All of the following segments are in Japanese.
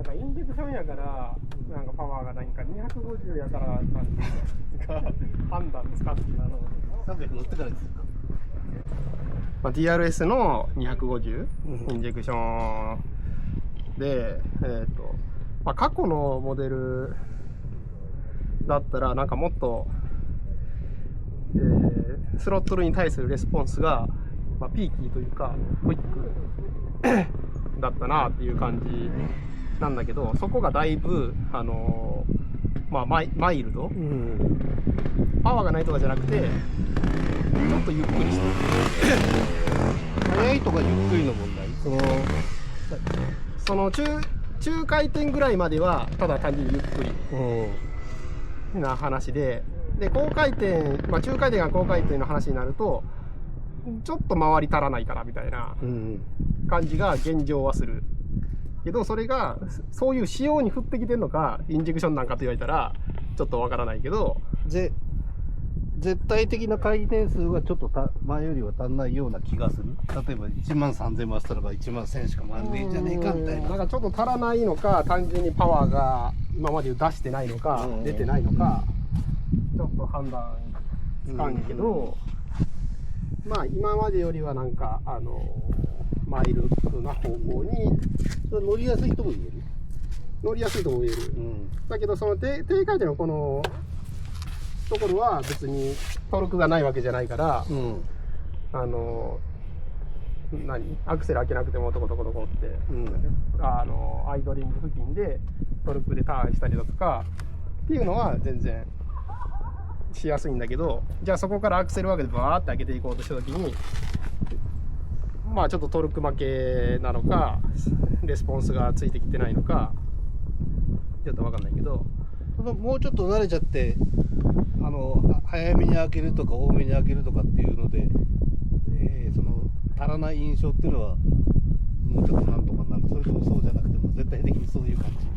かインジェクションやからなんかパワーがないんか250やからなんか判断つかってなの。300乗ってからですか。まあ、DRS の250、インジェクションで、まあ、過去のモデルだったらなんかもっと、スロットルに対するレスポンスが、まあ、ピーキーというかクイックだったなっていう感じなんだけど、そこがだいぶ、まあ、マイルド、パワーがないとかじゃなくてちょっとゆっくりしてる速いとかゆっくりの問題。その中回転ぐらいまではただ単純にゆっくりな話で、高回転、まあ、中回転が高回転の話になるとちょっと回り足らないからみたいな感じが現状はするけど、それがそういう仕様に降ってきてるのかインジェクションなんかと言われたらちょっとわからないけど、絶対的な回転数がちょっと前よりは足んないような気がする。例えば1万3000回したらば1万1000しか回んねえんじゃねえかみたいな。なんかちょっと足らないのか、単純にパワーが今まで出してないのか、出てないのかちょっと判断つかんけど、まあ今までよりはなんかマイルドな方向に乗りやすいとも言える。乗りやすいとも言える、だけどその低回転のこのところは別にトルクがないわけじゃないから、アクセル開けなくてもトコトコトコって、アイドリング付近でトルクでターンしたりだとかっていうのは全然しやすいんだけど、じゃあそこからアクセルワークでバーって開けていこうとした時に、まあちょっとトルク負けなのかレスポンスがついてきてないのかちょっと分かんないけど、もうちょっと慣れちゃって早めに開けるとか多めに開けるとかっていうので、その足らない印象っていうのはもうちょっとなんとかなる。それともそうじゃなくても絶対的にそういう感じ。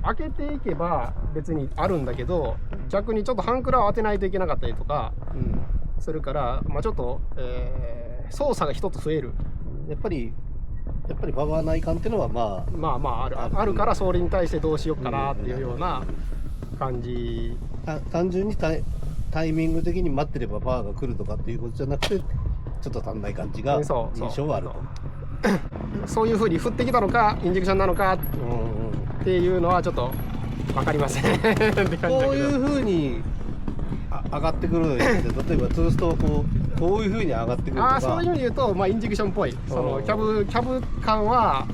開けていけば別にあるんだけど、逆にちょっと半クラを当てないといけなかったりとかするから、まあ、ちょっと、操作が一つ増える。やっぱりパワー内感っていうのはまああるから、それに対してどうしようかなっていうような感じ。単純にタイミング的に待ってればパワーが来るとかっていうことじゃなくて、ちょっと足んない感じが印象はあると。そういう風に降ってきたのかインジェクションなのかっていうのはちょっと分かりませんって感じだけど、こういう風に上がってくるのに、例えばツーストこういう風に上がってくるとか、そういう意味で言うと、まあ、インジェクションっぽい、そのキャブ感は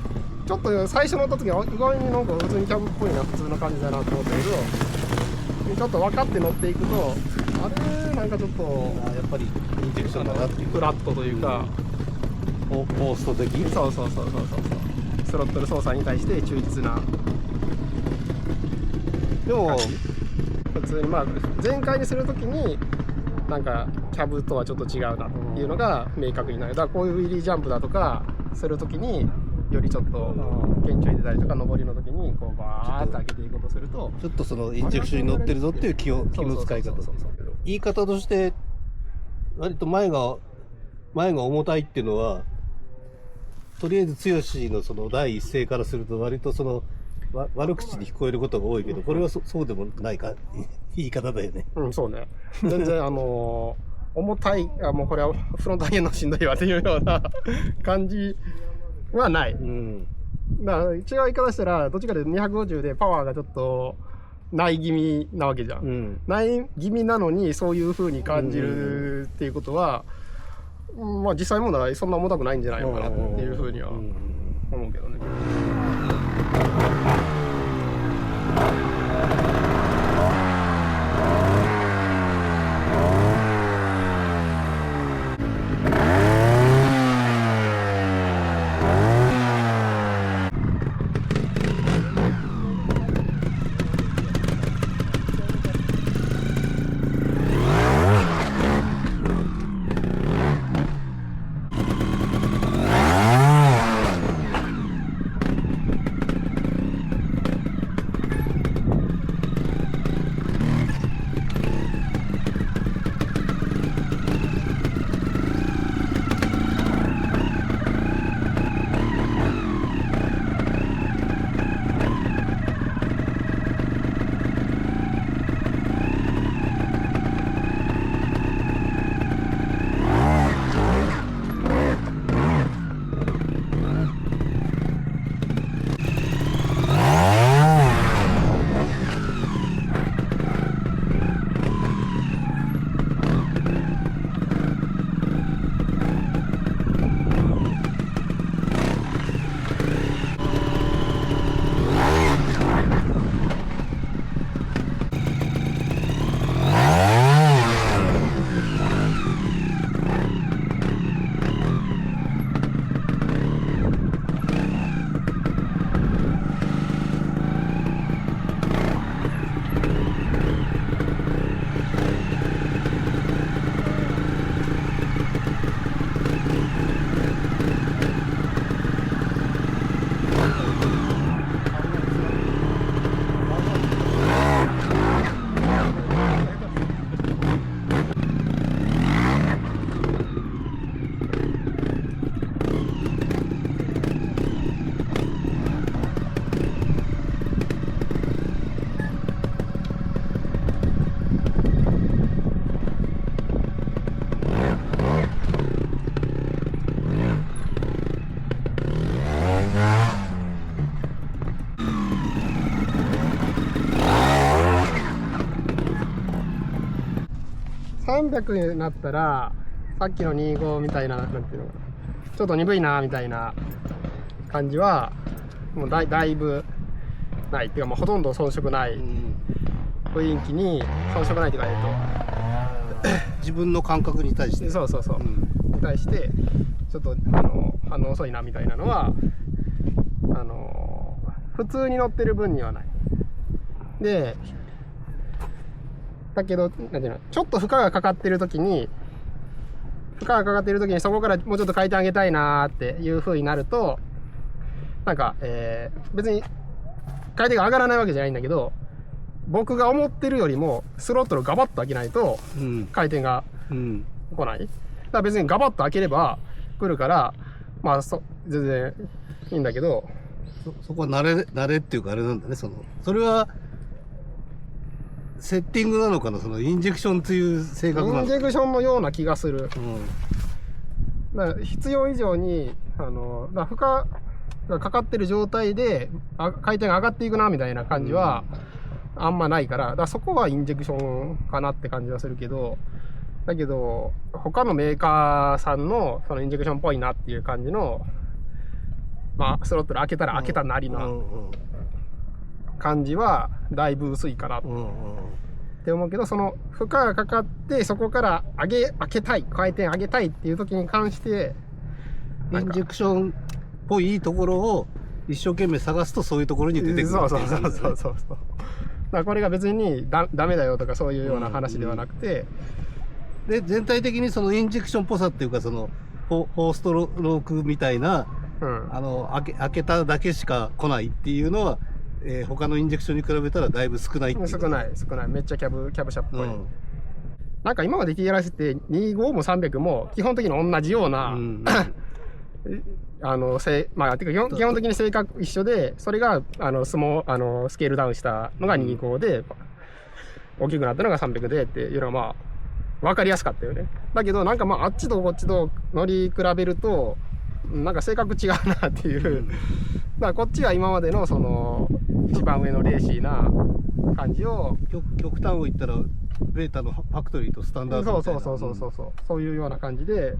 ちょっと最初乗った時は意外になんか普通にキャブっぽいな、普通の感じだなと思ったけど、ちょっと分かって乗っていくとあれなんかちょっとやっぱりインジェクションだなっていう、フラットというか、ポースト的、そうスロットル操作に対して忠実な。でも普通にまあ全開にするときになんかキャブとはちょっと違うなっていうのが明確になる。だからこういうウィリージャンプだとかするときによりちょっと顕著に出たりとか、上りのときにこうバーッと上げていこうとすると、ちょっとそのインジェクションに乗ってるぞっていう気の使い方。言い方として割と前が重たいっていうのは、とりあえず剛のその第一声からすると割とその悪口に聞こえることが多いけど、これはそうでもないか言い方だよね。そうね。全然重たい、もうこれはフロント上げるのしんどいわっていうような感じはない。だから違う言い方したらどっちかで250でパワーがちょっとない気味なわけじゃん。ない気味なのにそういう風に感じるっていうことは、まあ実際問題そんな重たくないんじゃないのかなっていう風には思うけどね。300になったらさっきの25みたいな、なんていうのかな、ちょっと鈍いなみたいな感じはもうだいぶないっていうか、もうほとんど遜色ない雰囲気に、遜色ないっていうか、自分の感覚に対して。そうそうそう、に対してちょっと反応遅いなみたいなのは普通に乗ってる分にはない。でだけど、なんていうの、ちょっと負荷がかかってる時にそこからもうちょっと回転上げたいなーっていう風になると、なんか、別に回転が上がらないわけじゃないんだけど、僕が思ってるよりもスロットルガバッと開けないと回転が来ない。だから別にガバッと開ければ来るから、まあ全然いいんだけど、そこは慣れっていうかあれなんだね。それはセッティングなのかな、そのインジェクションという性格なのか。インジェクションのような気がする。だから必要以上にだから負荷がかかってる状態で回転が上がっていくなみたいな感じはあんまないから、だからそこはインジェクションかなって感じはするけど、だけど他のメーカーさんのそのインジェクションっぽいなっていう感じの、まあスロットル開けたら開けたなりの感じはだいぶ薄いかなって思うけど、その負荷がかかってそこから開けたい、回転上げたいっていう時に関してインジェクションっぽいところを一生懸命探すと、そういうところに出てくる。そう。だからこれが別にダメだよとかそういうような話ではなくて、で全体的にそのインジェクションっぽさっていうか、その4ストロークみたいな、開けただけしか来ないっていうのは、他のインジェクションに比べたらだいぶ少ないっていう。少ない。めっちゃキャブ車っぽい。なんか今まで TRS って25も300も基本的に同じような、まあ、てか基本的に性格一緒で、それがスケールダウンしたのが25で、大きくなったのが300でっていうのはまあ分かりやすかったよね。だけどなんかまああっちとこっちと乗り比べるとなんか性格違うなっていう、だからこっちは今までのその一番上のレーシーな感じを、極端を言ったらベータのファクトリーとスタンダードみたいな。そういうような感じで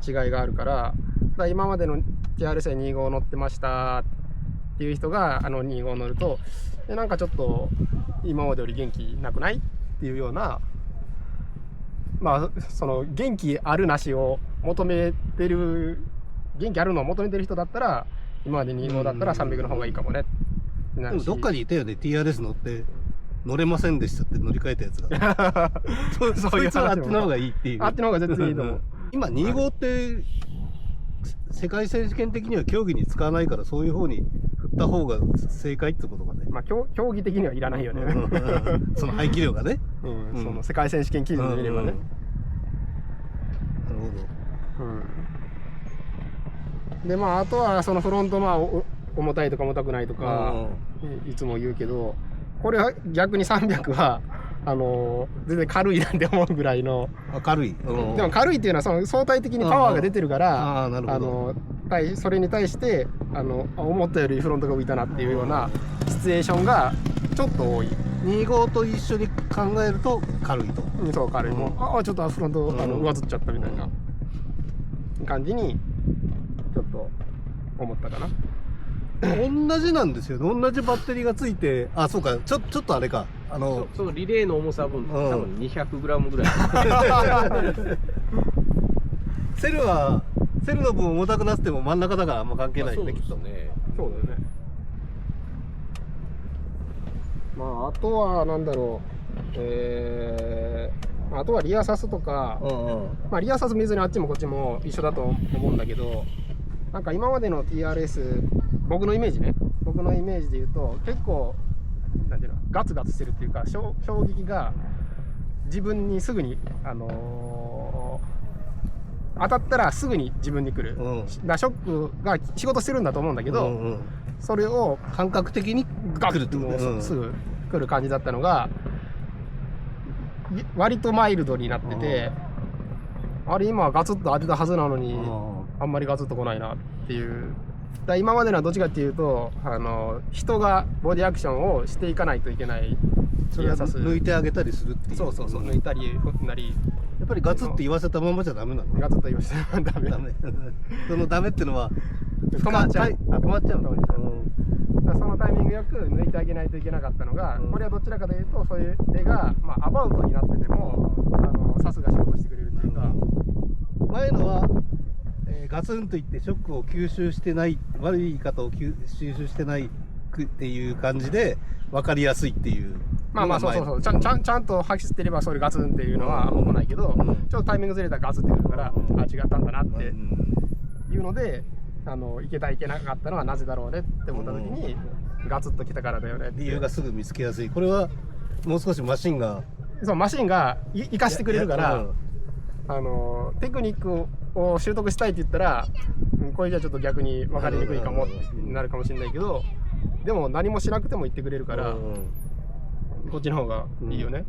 違いがあるから、だから今までの TRS25 乗ってましたっていう人が25乗ると、なんかちょっと今までより元気なくないっていうような、まあその元気あるなしを求めてる、元気あるのを求めてる人だったら今まで25だったら300の方がいいかもね。でもどっかにいたよね、 TRS 乗って乗れませんでしたって乗り換えたやつがそういう話もあっちの方がいいっていう。あっちの方が絶対いいと思う今25って世界選手権的には競技に使わないから、そういう方に振った方が正解ってことかね。まあ競技的にはいらないよねその排気量がね、その世界選手権基準で見ればね、なるほど。でまああとはそのフロント、まあ重たいとか重たくないとかいつも言うけど、これは逆に300は全然軽いなんて思うぐらいの。軽い。でも軽いっていうのはその相対的にパワーが出てるから、それに対して思ったよりフロントが浮いたなっていうようなシチュエーションがちょっと多い。25と一緒に考えると軽いと。そう軽い。もうちょっとフロント上ずっちゃったみたいな感じにちょっと思ったかな。同じなんですよ。同じバッテリーがついて、そうか、ちょっとあれか。そのリレーの重さ分、多分 200g ぐらい。セルの分重たくなっても真ん中だからあんま関係ないよね、きっとね。そうだよね。まああとはなんだろう、あとはリアサスとか、まあリアサス別にあっちもこっちも一緒だと思うんだけど、なんか今までの TRS、僕のイメージで言うと結構なんていうの、ガツガツしてるっていうか、衝撃が自分にすぐに当たったらすぐに自分に来る、だショックが仕事してるんだと思うんだけど、それを感覚的にガッとすぐ来る感じだったのが割とマイルドになってて、あれ今ガツッと当てたはずなのにあんまりガツッと来ないなっていう。だ今までのはどっちかっていうと人がボディアクションをしていかないといけないそれは抜いてあげたりするっていう。そうそうそう、抜いたりなり。やっぱりガツって言わせたままじゃダメなの。ガツッと言わせたらダメ。ダメ。そのダメっていうのは止まっちゃう。止まっちゃうの。だからそのタイミングよく抜いてあげないといけなかったのが、これはどちらかというとそういう絵が、まあ、アバウトになっててもサスが仕事してくれるというか、前のは、ガツンといってショックを吸収してない、悪い言い方を吸収してないっていう感じで分かりやすいっていう。まあまあそうそうそう、ちゃんと走ってればそれガツンっていうのはほぼないけど、ちょっとタイミングずれたらガツってくるから、あ、違ったんだなっていうので、いけたいけなかったのはなぜだろうねって思った時に、ガツッときたからだよねって理由がすぐ見つけやすい。これはもう少しマシンが生かしてくれるから、テクニックを習得したいって言ったら、これじゃちょっと逆に分かりにくいかもってなるかもしれないけど、でも何もしなくても言ってくれるから、こっちの方がいいよね。